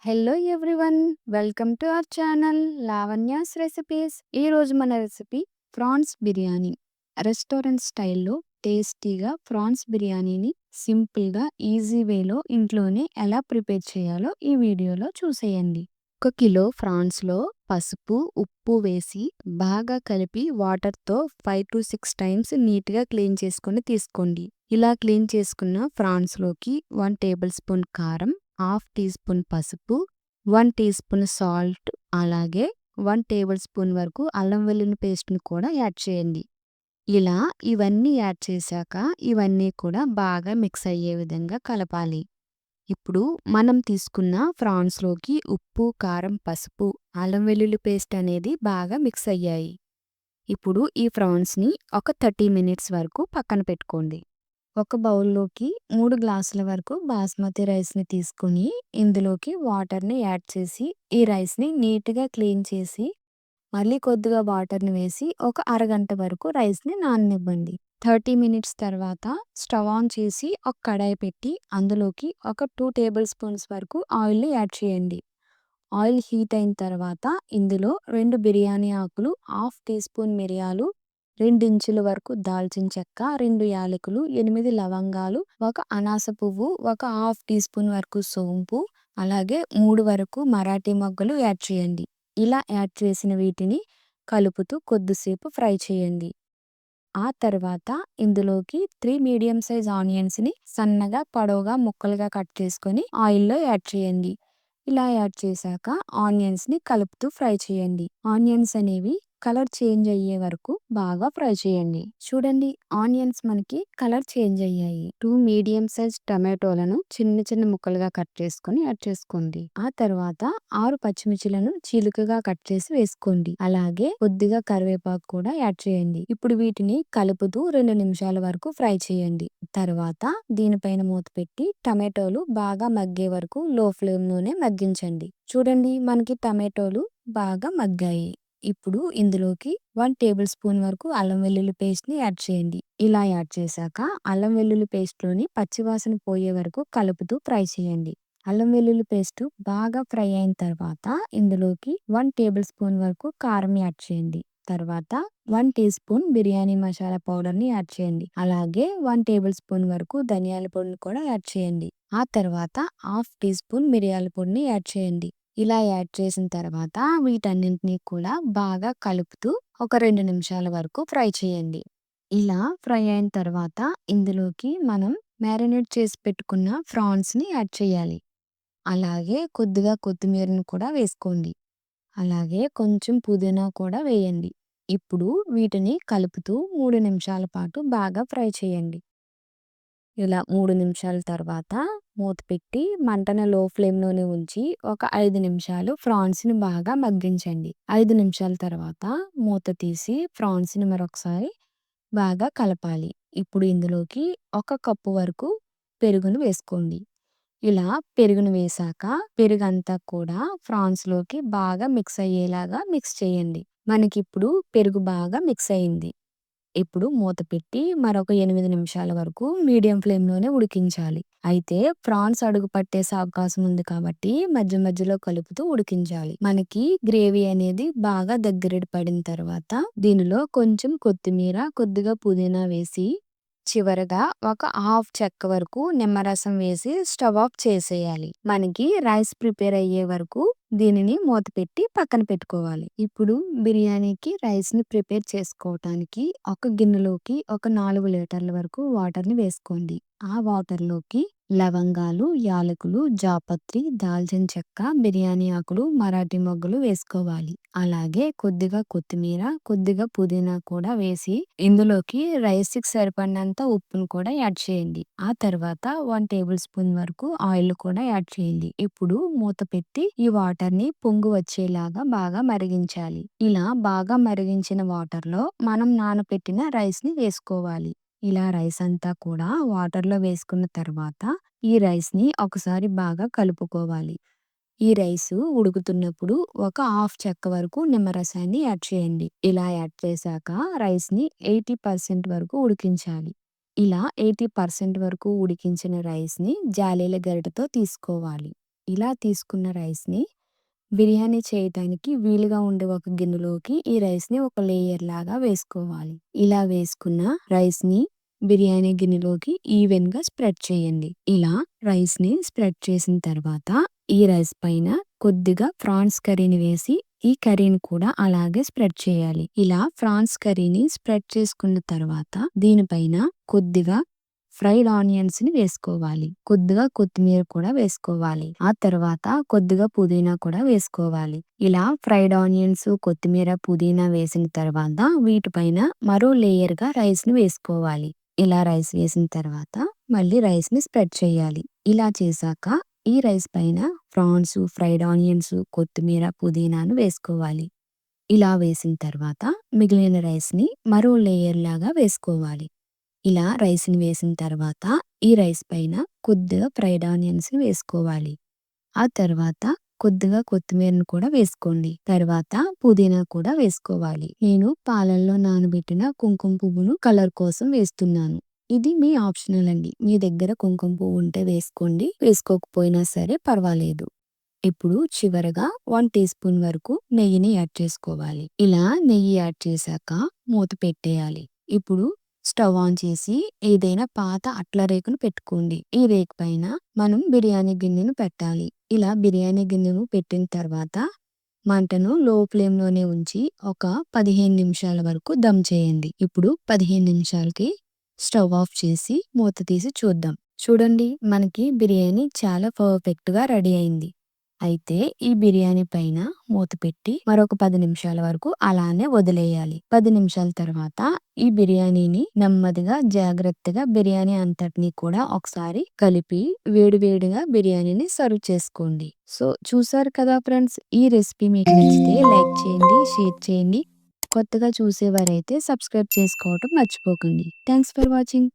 Hello everyone, welcome to our channel Lavanya's recipes. ఈరోజు మన recipe prawns biryani. Restaurant స్టైల్లో టేస్టీగా ప్రాన్స్ బిర్యానీని సింపుల్గా ఈజీ వేలో ఇంట్లోనే ఎలా ప్రిపేర్ చేయాలో ఈ వీడియోలో చూసేయండి. 1 కిలో ఫ్రాన్స్లో పసుపు ఉప్పు వేసి బాగా కలిపి వాటర్తో 5 to 6 టైమ్స్ నీట్గా క్లీన్ చేసుకొని తీసుకోండి. ఇలా క్లీన్ చేసుకున్న ఫ్రాన్స్లోకి 1 టేబుల్ స్పూన్ కారం, హాఫ్ టీ స్పూన్ పసుపు, 1 టీ స్పూన్ సాల్ట్, అలాగే 1 టేబుల్ స్పూన్ వరకు అల్లం వెల్లుల్లి పేస్ట్ని కూడా యాడ్ చేయండి. ఇలా ఇవన్నీ యాడ్ చేశాక ఇవన్నీ కూడా బాగా మిక్స్ అయ్యే విధంగా కలపాలి. ఇప్పుడు మనం తీసుకున్న ఫ్రాన్స్లోకి ఉప్పు, కారం, పసుపు, అల్లం వెల్లుల్లి పేస్ట్ అనేది బాగా మిక్స్ అయ్యాయి. ఇప్పుడు ఈ ఫ్రాన్స్ని ఒక 30 మినిట్స్ వరకు పక్కన పెట్టుకోండి. ఒక బౌల్లోకి 3 గ్లాసుల వరకు బాస్మతి రైస్ని తీసుకుని ఇందులోకి వాటర్ని యాడ్ చేసి ఈ రైస్ని నీట్గా క్లీన్ చేసి మళ్ళీ కొద్దిగా వాటర్ని వేసి ఒక అరగంట వరకు రైస్ని నాననివ్వండి. 30 మినిట్స్ తర్వాత స్టవ్ ఆన్ చేసి ఒక కడాయి పెట్టి అందులోకి ఒక 2 టేబుల్ స్పూన్స్ వరకు ఆయిల్ని యాడ్ చేయండి. ఆయిల్ హీట్ అయిన తర్వాత ఇందులో 2 బిర్యానీ ఆకులు, హాఫ్ టీ స్పూన్ మిరియాలు, 2 ఇంచుల వరకు దాల్చిన చెక్క, 2 యాలకులు, 8 లవంగాలు, ఒక అనాస పువ్వు, ఒక హాఫ్ టీ స్పూన్ వరకు సోంపు, అలాగే 3 వరకు మరాఠీ మొగ్గలు యాడ్ చేయండి. ఇలా యాడ్ చేసిన వీటిని కలుపుతూ కొద్దిసేపు ఫ్రై చేయండి. ఆ తర్వాత ఇందులోకి 3 మీడియం సైజ్ ఆనియన్స్ని సన్నగా పొడవుగా ముక్కలుగా కట్ చేసుకొని ఆయిల్లో యాడ్ చేయండి. ఇలా యాడ్ చేశాక ఆనియన్స్ని కలుపుతూ ఫ్రై చేయండి. ఆనియన్స్ అనేవి కలర్ చేంజ్ అయ్యే వరకు బాగా ఫ్రై చేయండి. చూడండి, ఆనియన్స్ మనకి కలర్ చేంజ్ అయ్యాయి. 2 మీడియం సైజ్ టమాటోలను చిన్న చిన్న ముక్కలుగా కట్ చేసుకొని యాడ్ చేసుకోండి. ఆ తర్వాత 6 పచ్చిమిర్చిలను చీలికగా కట్ చేసి వేసుకోండి. అలాగే కొద్దిగా కరివేపాకు కూడా యాడ్ చేయండి. ఇప్పుడు వీటిని కలుపుతూ 2 నిమిషాల వరకు ఫ్రై చేయండి. తర్వాత దీనిపైన మూత పెట్టి టమాటోలు బాగా మగ్గే వరకు లో ఫ్లేమ్ లోనే మగ్గించండి. చూడండి, మనకి టమాటోలు బాగా మగ్గాయి. ఇప్పుడు ఇందులోకి 1 టేబుల్ స్పూన్ వరకు అల్లం వెల్లుల్లి పేస్ట్ని యాడ్ చేయండి. ఇలా యాడ్ చేశాక అల్లం వెల్లుల్లి పేస్ట్లోని పచ్చివాసన పోయే వరకు కలుపుతూ ఫ్రై చేయండి. అల్లం వెల్లుల్లి పేస్ట్ బాగా ఫ్రై అయిన తర్వాత ఇందులోకి 1 టేబుల్ స్పూన్ వరకు కారం యాడ్ చేయండి. తర్వాత 1 టీ స్పూన్ బిర్యానీ మసాలా పౌడర్ని యాడ్ చేయండి. అలాగే 1 టేబుల్ స్పూన్ వరకు ధనియాల పొడిని కూడా యాడ్ చేయండి. ఆ తర్వాత హాఫ్ టీ స్పూన్ మిరియాల పొడిని యాడ్ చేయండి. ఇలా యాడ్ చేసిన తర్వాత వీటన్నింటినీ కూడా బాగా కలుపుతూ ఒక 2 నిమిషాల వరకు ఫ్రై చేయండి. ఇలా ఫ్రై అయిన తర్వాత ఇందులోకి మనం మ్యారినేట్ చేసి పెట్టుకున్న ఫ్రాన్స్ని యాడ్ చేయాలి. అలాగే కొద్దిగా కొత్తిమీరను కూడా వేసుకోండి. అలాగే కొంచెం పుదీనా కూడా వేయండి. ఇప్పుడు వీటిని కలుపుతూ 3 నిమిషాల పాటు బాగా ఫ్రై చేయండి. ఇలా 3 నిమిషాల తర్వాత మూత పెట్టి మంటను లో ఫ్లేమ్లోనే ఉంచి ఒక 5 నిమిషాలు ఫ్రాన్స్ని బాగా మగ్గించండి. 5 నిమిషాల తర్వాత మూత తీసి ఫ్రాన్స్ని మరొకసారి బాగా కలపాలి. ఇప్పుడు ఇందులోకి 1 కప్పు వరకు పెరుగును వేసుకోండి. ఇలా పెరుగును వేశాక పెరుగంతా కూడా ఫ్రాన్స్లోకి బాగా మిక్స్ అయ్యేలాగా మిక్స్ చేయండి. మనకిప్పుడు పెరుగు బాగా మిక్స్ అయింది. ఇప్పుడు మూత పెట్టి మరొక 8 నిమిషాల వరకు మీడియం ఫ్లేమ్లోనే ఉడికించాలి. అయితే ప్రాన్స్ అడుగు పట్టేసే అవకాశం ఉంది కాబట్టి మధ్య మధ్యలో కలుపుతూ ఉడికించాలి. మనకి గ్రేవీ అనేది బాగా దగ్గర పడిన తర్వాత దీనిలో కొంచెం కొత్తిమీర, కొద్దిగా పుదీనా వేసి చివరగా ఒక హాఫ్ చెక్క వరకు నిమ్మరసం వేసి స్టవ్ ఆఫ్ చేసేయాలి. మనకి రైస్ ప్రిపేర్ అయ్యే వరకు దీనిని మూత పెట్టి పక్కన పెట్టుకోవాలి. ఇప్పుడు బిర్యానీకి రైస్ని ప్రిపేర్ చేసుకోవటానికి ఒక గిన్నెలోకి ఒక 4 లీటర్ల వరకు వాటర్ని వేసుకోండి. ఆ వాటర్లోకి లవంగాలు, యాలకులు, జాపత్రి, దాల్చిన చెక్క, బిర్యానీ ఆకులు, మరాఠీ మొగ్గలు వేసుకోవాలి. అలాగే కొద్దిగా కొత్తిమీర, కొద్దిగా పుదీనా కూడా వేసి ఇందులోకి రైస్కి సరిపడినంత ఉప్పును కూడా యాడ్ చేయండి. ఆ తర్వాత 1 టేబుల్ స్పూన్ వరకు ఆయిల్ కూడా యాడ్ చేయండి. ఇప్పుడు మూత పెట్టి ఈ వాటర్ని పొంగు వచ్చేలాగా బాగా మరిగించాలి. ఇలా బాగా మరిగించిన వాటర్లో మనం నానబెట్టిన రైస్ని వేసుకోవాలి. ఇలా రైస్ అంతా కూడా వాటర్లో వేసుకున్న తర్వాత ఈ రైస్ని ఒకసారి బాగా కలుపుకోవాలి. ఈ రైస్ ఉడుకుతున్నప్పుడు ఒక హాఫ్ చెక్క వరకు నిమ్మరసాన్ని యాడ్ చేయండి. ఇలా యాడ్ చేశాక రైస్ని 80% వరకు ఉడికించాలి. ఇలా 80% వరకు ఉడికించిన రైస్ని జాలీల గరిటెతో తీసుకోవాలి. ఇలా తీసుకున్న రైస్‌ని బిర్యానీ చేయటానికి వీలుగా ఉండే ఒక గిన్నెలోకి ఈ రైస్‌ని ఒక లేయర్ లాగా వేసుకోవాలి. ఇలా వేసుకున్న రైస్‌ని బిర్యానీ గిన్నెలోకి ఈవెన్‌గా స్ప్రెడ్ చేయండి. ఇలా రైస్‌ని స్ప్రెడ్ చేసిన తర్వాత ఈ రైస్ పైన కొద్దిగా ఫ్రాన్స్ కర్రీని వేసి ఈ కర్రీని కూడా అలాగే స్ప్రెడ్ చేయాలి. ఇలా ఫ్రాన్స్ కర్రీని స్ప్రెడ్ చేసుకున్న తర్వాత దీనిపైన కొద్దిగా ఫ్రైడ్ ఆనియన్స్‌ని వేసుకోవాలి. కొద్దిగా కొత్తిమీర కూడా వేసుకోవాలి. ఆ తర్వాత కొద్దిగా పుదీనా కూడా వేసుకోవాలి. ఇలా ఫ్రైడ్ ఆనియన్స్, కొత్తిమీర, పుదీనా వేసిన తర్వాత వీటిపైన మరో లేయర్‌గా రైస్‌ని వేసుకోవాలి. ఇలా రైస్ వేసిన తర్వాత మళ్ళీ రైస్‌ని స్ప్రెడ్ చేయాలి. ఇలా చేశాక ఈ రైస్ పైన ప్రాన్స్, ఫ్రైడ్ ఆనియన్స్, కొత్తిమీర, పుదీనాను వేసుకోవాలి. ఇలా వేసిన తర్వాత మిగిలిన రైస్‌ని మరో లేయర్ లాగా వేసుకోవాలి. ఇలా రైస్‌ని వేసిన తర్వాత ఈ రైస్ పైన కొద్దిగా ఫ్రైడ్ ఆనియన్స్‌ని వేసుకోవాలి. ఆ తర్వాత కొద్దిగా కొత్తిమీరను కూడా వేసుకోండి. తర్వాత పుదీనా కూడా వేసుకోవాలి. నేను పాలల్లో నానబెట్టిన కుంకుమ పువ్వును కలర్ కోసం వేస్తున్నాను. ఇది మీ ఆప్షనల్ అండి. మీ దగ్గర కుంకుమ పువ్వు ఉంటే వేసుకోండి. వేసుకోకపోయినా సరే పర్వాలేదు. ఇప్పుడు చివరగా 1 టీ స్పూన్ వరకు నెయ్యిని యాడ్ చేసుకోవాలి. ఇలా నెయ్యి యాడ్ చేశాక మూత పెట్టేయాలి. ఇప్పుడు స్టవ్ ఆన్ చేసి ఏదైనా పాత అట్ల రేకును పెట్టుకోండి. ఈ రేకు పైన మనం బిర్యానీ గిన్నెను పెట్టాలి. ఇలా బిర్యానీ గిన్నెను పెట్టిన తర్వాత మంటను లో ఫ్లేమ్‌లోనే ఉంచి ఒక 15 నిమిషాల వరకు దమ్ చేయండి. ఇప్పుడు 15 నిమిషాలకి స్టవ్ ఆఫ్ చేసి మూత తీసి చూద్దాం. చూడండి, మనకి బిర్యానీ చాలా పర్ఫెక్ట్‌గా రెడీ అయింది. అయితే ఈ బిర్యానీ పైన మూత పెట్టి మరొక 10 నిమిషాల వరకు అలానే వదిలేయాలి. 10 నిమిషాల తర్వాత ఈ బిర్యానీని నెమ్మదిగా జాగ్రత్తగా బిర్యానీ అంతటిని కూడా ఒకసారి కలిపి వేడివేడిగా బిర్యానీని సర్వ్ చేసుకోండి. సో చూసారు కదా ఫ్రెండ్స్, ఈ రెసిపీ మీకు నచ్చితే లైక్ చేయండి, షేర్ చేయండి. కొత్తగా చూసేవారైతే సబ్స్క్రైబ్ చేసుకోవటం మర్చిపోకండి. Thanks for watching.